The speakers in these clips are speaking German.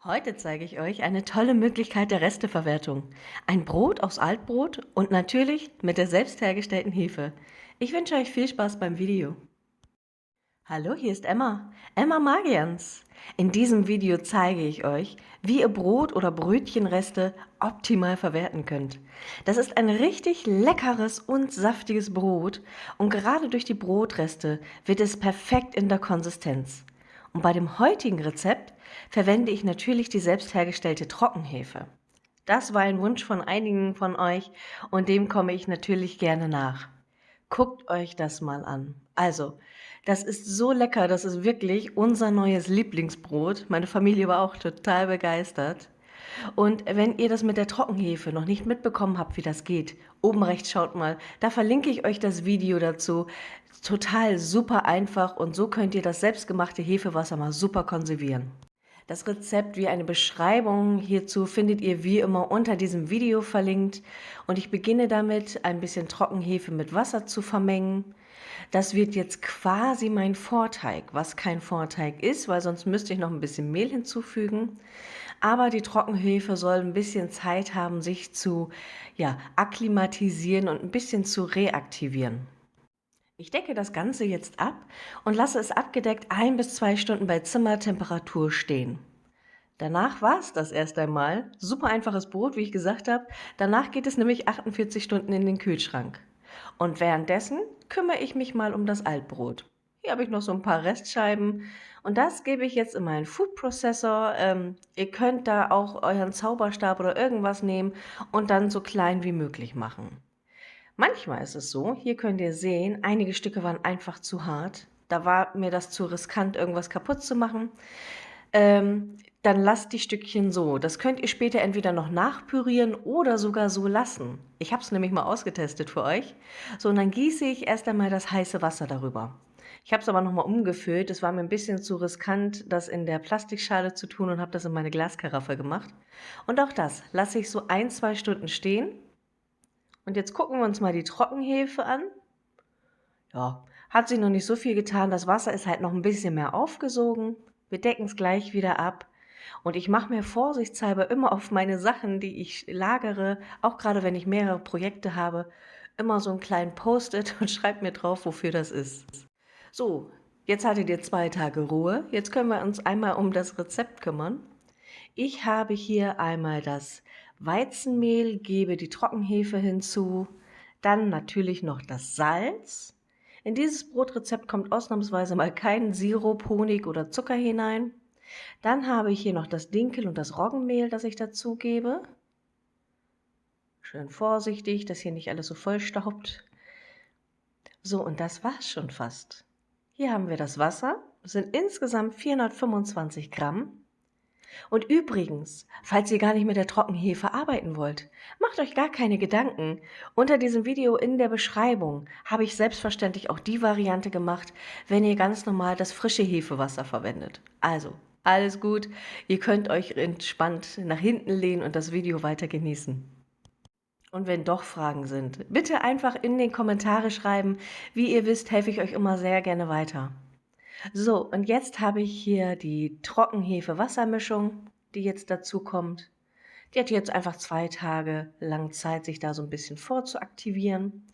Heute zeige ich euch eine tolle Möglichkeit der Resteverwertung. Ein Brot aus Altbrot und natürlich mit der selbst hergestellten Hefe. Ich wünsche euch viel Spaß beim Video. Hallo, hier ist Emma, Emma Magians. In diesem Video zeige ich euch, wie ihr Brot- oder Brötchenreste optimal verwerten könnt. Das ist ein richtig leckeres und saftiges Brot und gerade durch die Brotreste wird es perfekt in der Konsistenz. Und bei dem heutigen Rezept verwende ich natürlich die selbst hergestellte Trockenhefe. Das war ein Wunsch von einigen von euch und dem komme ich natürlich gerne nach. Guckt euch das mal an. Also, das ist so lecker, das ist wirklich unser neues Lieblingsbrot. Meine Familie war auch total begeistert. Und wenn ihr das mit der Trockenhefe noch nicht mitbekommen habt, wie das geht, oben rechts schaut mal, da verlinke ich euch das Video dazu. Total super einfach und so könnt ihr das selbstgemachte Hefewasser mal super konservieren. Das Rezept wie eine Beschreibung hierzu findet ihr wie immer unter diesem Video verlinkt und ich beginne damit, ein bisschen Trockenhefe mit Wasser zu vermengen. Das wird jetzt quasi mein Vorteig, was kein Vorteig ist, weil sonst müsste ich noch ein bisschen Mehl hinzufügen. Aber die Trockenhefe soll ein bisschen Zeit haben, sich zu akklimatisieren und ein bisschen zu reaktivieren. Ich decke das Ganze jetzt ab und lasse es abgedeckt 1 bis 2 Stunden bei Zimmertemperatur stehen. Danach war es das erst einmal. Super einfaches Brot, wie ich gesagt habe. Danach geht es nämlich 48 Stunden in den Kühlschrank. Und währenddessen kümmere ich mich mal um das Altbrot. Hier habe ich noch so ein paar Restscheiben und das gebe ich jetzt in meinen Food Processor. Ihr könnt da auch euren Zauberstab oder irgendwas nehmen und dann so klein wie möglich machen. Manchmal ist es so, hier könnt ihr sehen, einige Stücke waren einfach zu hart. Da war mir das zu riskant, irgendwas kaputt zu machen. Dann lasst die Stückchen so. Das könnt ihr später entweder noch nachpürieren oder sogar so lassen. Ich habe es nämlich mal ausgetestet für euch. So, und dann gieße ich erst einmal das heiße Wasser darüber. Ich habe es aber nochmal umgefüllt. Es war mir ein bisschen zu riskant, das in der Plastikschale zu tun und habe das in meine Glaskaraffe gemacht. Und auch das lasse ich so 1, 2 Stunden stehen. Und jetzt gucken wir uns mal die Trockenhefe an. Ja, hat sich noch nicht so viel getan. Das Wasser ist halt noch ein bisschen mehr aufgesogen. Wir decken es gleich wieder ab. Und ich mache mir vorsichtshalber immer auf meine Sachen, die ich lagere, auch gerade wenn ich mehrere Projekte habe, immer so einen kleinen Post-it und schreibe mir drauf, wofür das ist. So, jetzt hattet ihr 2 Tage Ruhe. Jetzt können wir uns einmal um das Rezept kümmern. Ich habe hier einmal das Weizenmehl, gebe die Trockenhefe hinzu, dann natürlich noch das Salz. In dieses Brotrezept kommt ausnahmsweise mal kein Sirup, Honig oder Zucker hinein. Dann habe ich hier noch das Dinkel und das Roggenmehl, das ich dazu gebe. Schön vorsichtig, dass hier nicht alles so vollstaubt. So, und das war's schon fast. Hier haben wir das Wasser. Das sind insgesamt 425 Gramm. Und übrigens, falls ihr gar nicht mit der Trockenhefe arbeiten wollt, macht euch gar keine Gedanken. Unter diesem Video in der Beschreibung habe ich selbstverständlich auch die Variante gemacht, wenn ihr ganz normal das frische Hefewasser verwendet. Also, alles gut, ihr könnt euch entspannt nach hinten lehnen und das Video weiter genießen. Und wenn doch Fragen sind, bitte einfach in den Kommentare schreiben. Wie ihr wisst, helfe ich euch immer sehr gerne weiter. So, und jetzt habe ich hier die Trockenhefe-Wassermischung, die jetzt dazu kommt. Die hat jetzt einfach 2 Tage lang Zeit, sich da so ein bisschen vorzuaktivieren.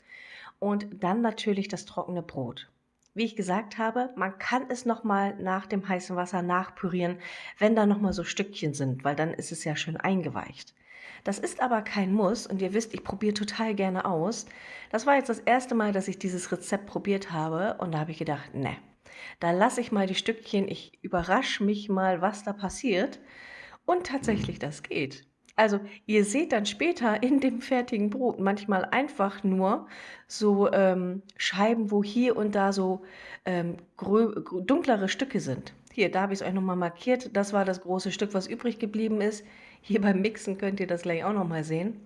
Und dann natürlich das trockene Brot. Wie ich gesagt habe, man kann es nochmal nach dem heißen Wasser nachpürieren, wenn da nochmal so Stückchen sind, weil dann ist es ja schön eingeweicht. Das ist aber kein Muss und ihr wisst, ich probiere total gerne aus. Das war jetzt das erste Mal, dass ich dieses Rezept probiert habe und da habe ich gedacht, ne, da lasse ich mal die Stückchen, ich überrasche mich mal, was da passiert. Und tatsächlich, das geht. Also ihr seht dann später in dem fertigen Brot manchmal einfach nur so Scheiben, wo hier und da so dunklere Stücke sind. Hier, da habe ich es euch nochmal markiert. Das war das große Stück, was übrig geblieben ist. Hier beim Mixen könnt ihr das gleich auch nochmal sehen.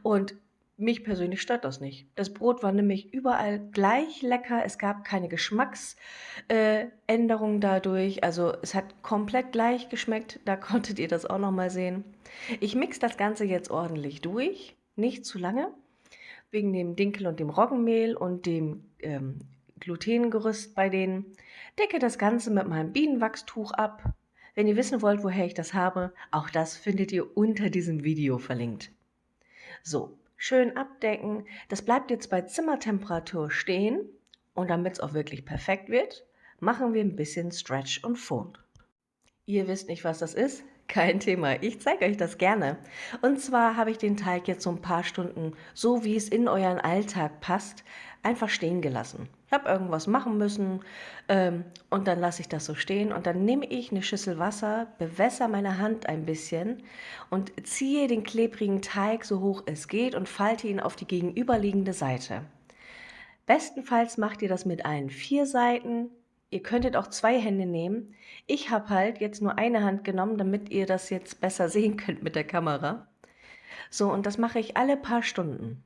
Und mich persönlich stört das nicht. Das Brot war nämlich überall gleich lecker. Es gab keine Geschmacksänderung dadurch. Also es hat komplett gleich geschmeckt. Da konntet ihr das auch noch mal sehen. Ich mixe das Ganze jetzt ordentlich durch. Nicht zu lange. Wegen dem Dinkel und dem Roggenmehl und dem Glutengerüst bei denen. Decke das Ganze mit meinem Bienenwachstuch ab. Wenn ihr wissen wollt, woher ich das habe, auch das findet ihr unter diesem Video verlinkt. So, schön abdecken. Das bleibt jetzt bei Zimmertemperatur stehen und damit es auch wirklich perfekt wird, machen wir ein bisschen Stretch und Fold. Ihr wisst nicht, was das ist? Kein Thema, ich zeige euch das gerne. Und zwar habe ich den Teig jetzt so ein paar Stunden, so wie es in euren Alltag passt, einfach stehen gelassen. Ich habe irgendwas machen müssen und dann lasse ich das so stehen und dann nehme ich eine Schüssel Wasser, bewässere meine Hand ein bisschen und ziehe den klebrigen Teig so hoch es geht und falte ihn auf die gegenüberliegende Seite. Bestenfalls macht ihr das mit allen 4 Seiten. Ihr könntet auch 2 Hände nehmen. Ich habe halt jetzt nur eine Hand genommen, damit ihr das jetzt besser sehen könnt mit der Kamera. So, und das mache ich alle paar Stunden.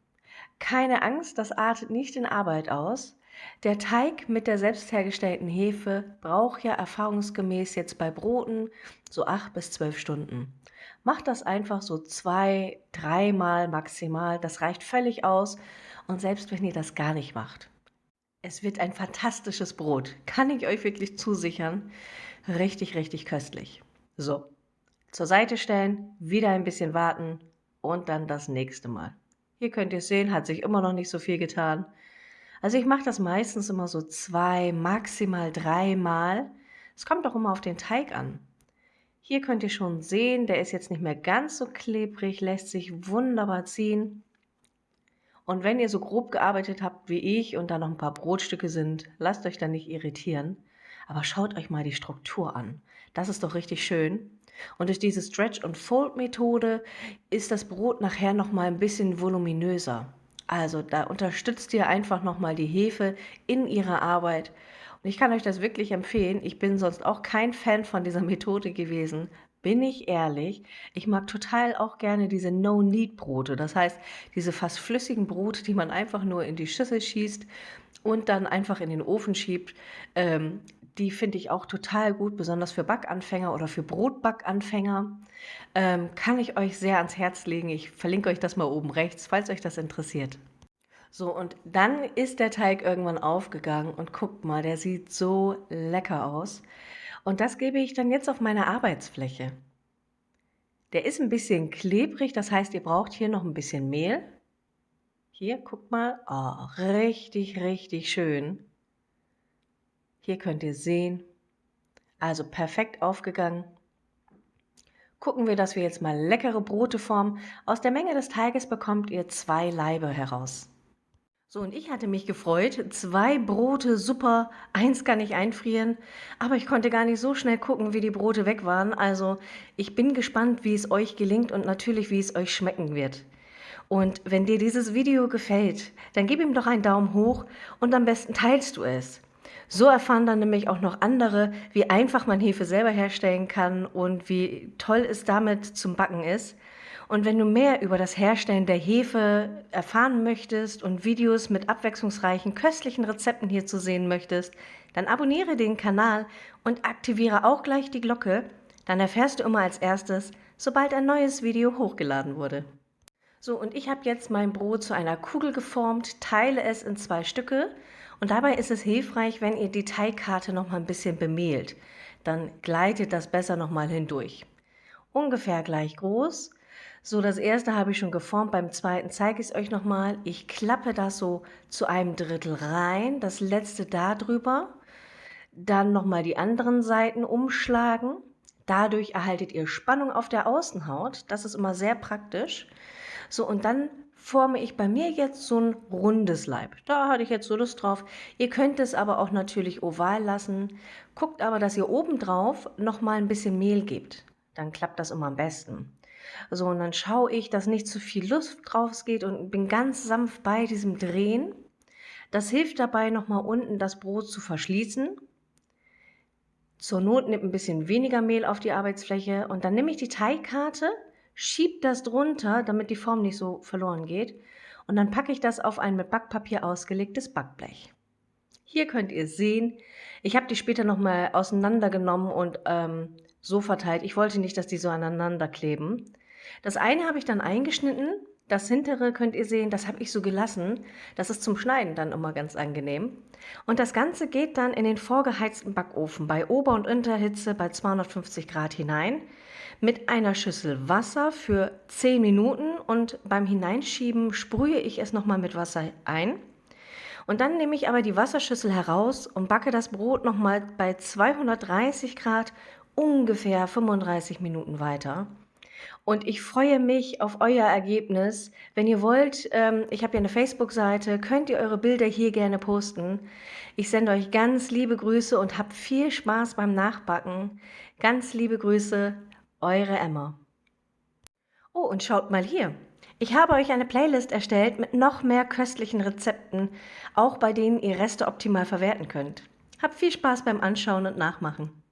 Keine Angst, das artet nicht in Arbeit aus. Der Teig mit der selbst hergestellten Hefe braucht ja erfahrungsgemäß jetzt bei Broten so 8 bis 12 Stunden. Macht das einfach so 2, 3 Mal maximal. Das reicht völlig aus. Und selbst wenn ihr das gar nicht macht. Es wird ein fantastisches Brot, kann ich euch wirklich zusichern. Richtig, richtig köstlich. So, zur Seite stellen, wieder ein bisschen warten und dann das nächste Mal. Hier könnt ihr sehen, hat sich immer noch nicht so viel getan. Also ich mache das meistens immer so 2, maximal 3 Mal. Es kommt auch immer auf den Teig an. Hier könnt ihr schon sehen, der ist jetzt nicht mehr ganz so klebrig, lässt sich wunderbar ziehen. Und wenn ihr so grob gearbeitet habt wie ich und da noch ein paar Brotstücke sind, lasst euch dann nicht irritieren. Aber schaut euch mal die Struktur an. Das ist doch richtig schön. Und durch diese Stretch- und Fold-Methode ist das Brot nachher noch mal ein bisschen voluminöser. Also da unterstützt ihr einfach noch mal die Hefe in ihrer Arbeit. Und ich kann euch das wirklich empfehlen. Ich bin sonst auch kein Fan von dieser Methode gewesen. Bin ich ehrlich, ich mag total auch gerne diese No-Knead-Brote. Das heißt, diese fast flüssigen Brote, die man einfach nur in die Schüssel schießt und dann einfach in den Ofen schiebt. Die finde ich auch total gut, besonders für Backanfänger oder für Brotbackanfänger. Kann ich euch sehr ans Herz legen. Ich verlinke euch das mal oben rechts, falls euch das interessiert. So, und dann ist der Teig irgendwann aufgegangen und guckt mal, der sieht so lecker aus. Und das gebe ich dann jetzt auf meine Arbeitsfläche. Der ist ein bisschen klebrig, das heißt, ihr braucht hier noch ein bisschen Mehl. Hier, guckt mal. Oh, richtig, richtig schön. Hier könnt ihr sehen. Also perfekt aufgegangen. Gucken wir, dass wir jetzt mal leckere Brote formen. Aus der Menge des Teiges bekommt ihr 2 Laibe heraus. So, und ich hatte mich gefreut. 2 Brote, super. 1 kann ich einfrieren. Aber ich konnte gar nicht so schnell gucken, wie die Brote weg waren. Also, ich bin gespannt, wie es euch gelingt und natürlich, wie es euch schmecken wird. Und wenn dir dieses Video gefällt, dann gib ihm doch einen Daumen hoch und am besten teilst du es. So erfahren dann nämlich auch noch andere, wie einfach man Hefe selber herstellen kann und wie toll es damit zum Backen ist. Und wenn du mehr über das Herstellen der Hefe erfahren möchtest und Videos mit abwechslungsreichen, köstlichen Rezepten hier zu sehen möchtest, dann abonniere den Kanal und aktiviere auch gleich die Glocke. Dann erfährst du immer als erstes, sobald ein neues Video hochgeladen wurde. So, und ich habe jetzt mein Brot zu einer Kugel geformt, teile es in 2 Stücke und dabei ist es hilfreich, wenn ihr die Teigkarte noch mal ein bisschen bemehlt. Dann gleitet das besser noch mal hindurch. Ungefähr gleich groß. So, das erste habe ich schon geformt, beim zweiten zeige ich es euch noch mal. Ich klappe das so zu einem Drittel rein, das letzte da drüber. Dann noch mal die anderen Seiten umschlagen. Dadurch erhaltet ihr Spannung auf der Außenhaut. Das ist immer sehr praktisch. So, und dann forme ich bei mir jetzt so ein rundes Laib. Da hatte ich jetzt so Lust drauf. Ihr könnt es aber auch natürlich oval lassen. Guckt aber, dass ihr obendrauf noch mal ein bisschen Mehl gebt. Dann klappt das immer am besten. So, und dann schaue ich, dass nicht zu viel Luft drauf geht und bin ganz sanft bei diesem Drehen. Das hilft dabei, noch mal unten das Brot zu verschließen. Zur Not nehmt ein bisschen weniger Mehl auf die Arbeitsfläche und dann nehme ich die Teigkarte, schiebe das drunter, damit die Form nicht so verloren geht und dann packe ich das auf ein mit Backpapier ausgelegtes Backblech. Hier könnt ihr sehen, ich habe die später nochmal auseinandergenommen und so verteilt. Ich wollte nicht, dass die so aneinander kleben. Das eine habe ich dann eingeschnitten Das hintere könnt ihr sehen, das habe ich so gelassen. Das ist zum Schneiden dann immer ganz angenehm. Und das Ganze geht dann in den vorgeheizten Backofen bei Ober- und Unterhitze bei 250 Grad hinein mit einer Schüssel Wasser für 10 Minuten und beim Hineinschieben sprühe ich es nochmal mit Wasser ein. Und dann nehme ich aber die Wasserschüssel heraus und backe das Brot nochmal bei 230 Grad ungefähr 35 Minuten weiter. Und ich freue mich auf euer Ergebnis. Wenn ihr wollt, ich habe ja eine Facebook-Seite, könnt ihr eure Bilder hier gerne posten. Ich sende euch ganz liebe Grüße und habt viel Spaß beim Nachbacken. Ganz liebe Grüße, eure Emma. Oh, und schaut mal hier. Ich habe euch eine Playlist erstellt mit noch mehr köstlichen Rezepten, auch bei denen ihr Reste optimal verwerten könnt. Habt viel Spaß beim Anschauen und Nachmachen.